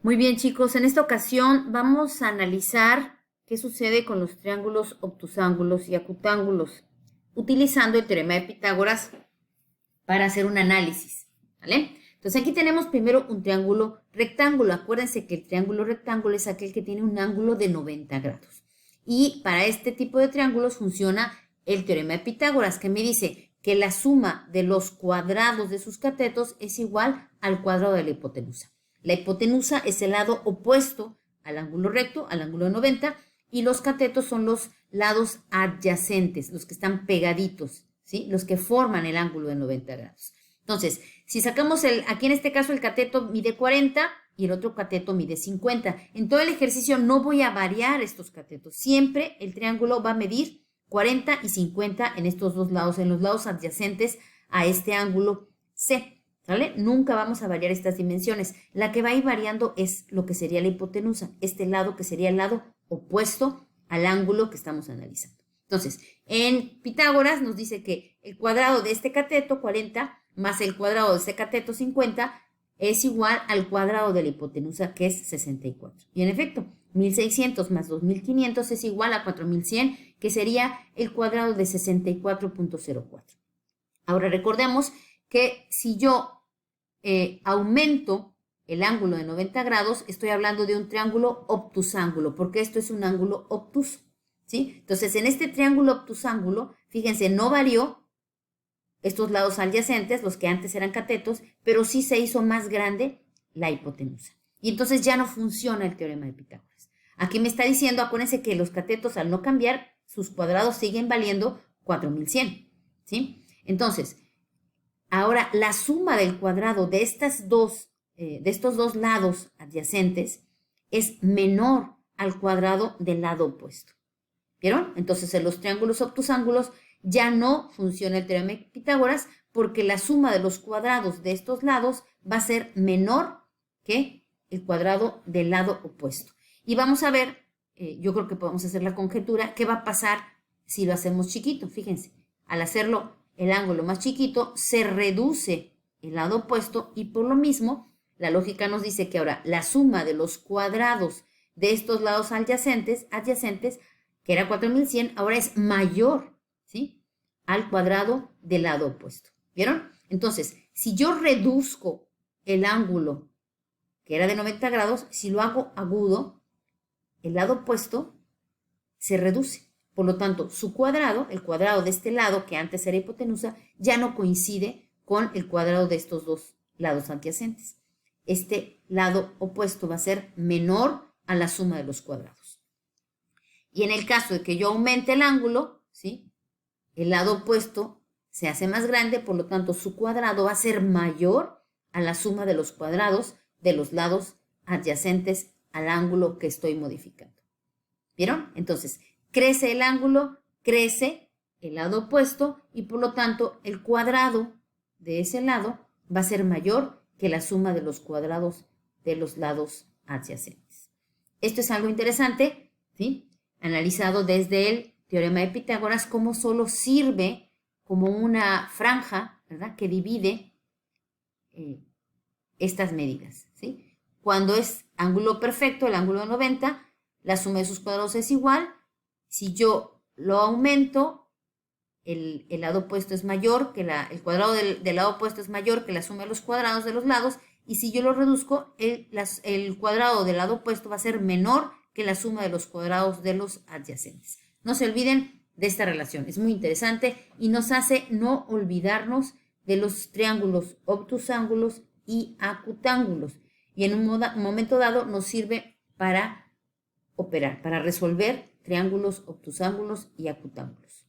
Muy bien, chicos, en esta ocasión vamos a analizar qué sucede con los triángulos obtusángulos y acutángulos, utilizando el teorema de Pitágoras para hacer un análisis, ¿vale? Entonces aquí tenemos primero un triángulo rectángulo. Acuérdense que el triángulo rectángulo es aquel que tiene un ángulo de 90 grados. Y para este tipo de triángulos funciona el teorema de Pitágoras, que me dice que la suma de los cuadrados de sus catetos es igual al cuadrado de la hipotenusa. La hipotenusa es el lado opuesto al ángulo recto, al ángulo de 90, y los catetos son los lados adyacentes, los que están pegaditos, ¿sí? Los que forman el ángulo de 90 grados. Entonces, si sacamos aquí en este caso el cateto mide 40 y el otro cateto mide 50. En todo el ejercicio no voy a variar estos catetos. Siempre el triángulo va a medir 40 y 50 en estos dos lados, en los lados adyacentes a este ángulo C. ¿Vale? Nunca vamos a variar estas dimensiones. La que va a ir variando es lo que sería la hipotenusa, este lado que sería el lado opuesto al ángulo que estamos analizando. Entonces, en Pitágoras nos dice que el cuadrado de este cateto, 40, más el cuadrado de este cateto, 50, es igual al cuadrado de la hipotenusa, que es 64. Y en efecto, 1600 más 2500 es igual a 4100, que sería el cuadrado de 64.04. Ahora recordemos que si yo aumento el ángulo de 90 grados, estoy hablando de un triángulo obtusángulo, porque esto es un ángulo obtuso, ¿sí? Entonces, en este triángulo obtusángulo, fíjense, no varió estos lados adyacentes, los que antes eran catetos, pero sí se hizo más grande la hipotenusa. Y entonces ya no funciona el teorema de Pitágoras. Aquí me está diciendo, acuérdense que los catetos al no cambiar, sus cuadrados siguen valiendo 4100, ¿sí? Entonces, ahora, la suma del cuadrado de estos dos lados adyacentes es menor al cuadrado del lado opuesto. ¿Vieron? Entonces, en los triángulos obtusángulos ya no funciona el teorema de Pitágoras porque la suma de los cuadrados de estos lados va a ser menor que el cuadrado del lado opuesto. Y vamos a ver, yo creo que podemos hacer la conjetura, qué va a pasar si lo hacemos chiquito. Fíjense, al hacerlo el ángulo más chiquito, se reduce el lado opuesto y por lo mismo, la lógica nos dice que ahora la suma de los cuadrados de estos lados adyacentes, que era 4100, ahora es mayor, ¿sí?, al cuadrado del lado opuesto. ¿Vieron? Entonces, si yo reduzco el ángulo que era de 90 grados, si lo hago agudo, el lado opuesto se reduce. Por lo tanto, su cuadrado, el cuadrado de este lado, que antes era hipotenusa, ya no coincide con el cuadrado de estos dos lados adyacentes. Este lado opuesto va a ser menor a la suma de los cuadrados. Y en el caso de que yo aumente el ángulo, ¿sí?, el lado opuesto se hace más grande, por lo tanto, su cuadrado va a ser mayor a la suma de los cuadrados de los lados adyacentes al ángulo que estoy modificando. ¿Vieron? Entonces, crece el ángulo, crece el lado opuesto y por lo tanto el cuadrado de ese lado va a ser mayor que la suma de los cuadrados de los lados adyacentes. Esto es algo interesante, ¿sí?, analizado desde el teorema de Pitágoras, cómo solo sirve como una franja, ¿verdad?, que divide estas medidas, ¿sí? Cuando es ángulo perfecto, el ángulo de 90, la suma de sus cuadrados es igual. Si yo lo aumento, el lado opuesto es mayor que el cuadrado del lado opuesto es mayor que la suma de los cuadrados de los lados, y si yo lo reduzco, el cuadrado del lado opuesto va a ser menor que la suma de los cuadrados de los adyacentes. No se olviden de esta relación, es muy interesante y nos hace no olvidarnos de los triángulos obtusángulos y acutángulos, y en un momento dado nos sirve para operar, para resolver triángulos obtusángulos y acutángulos.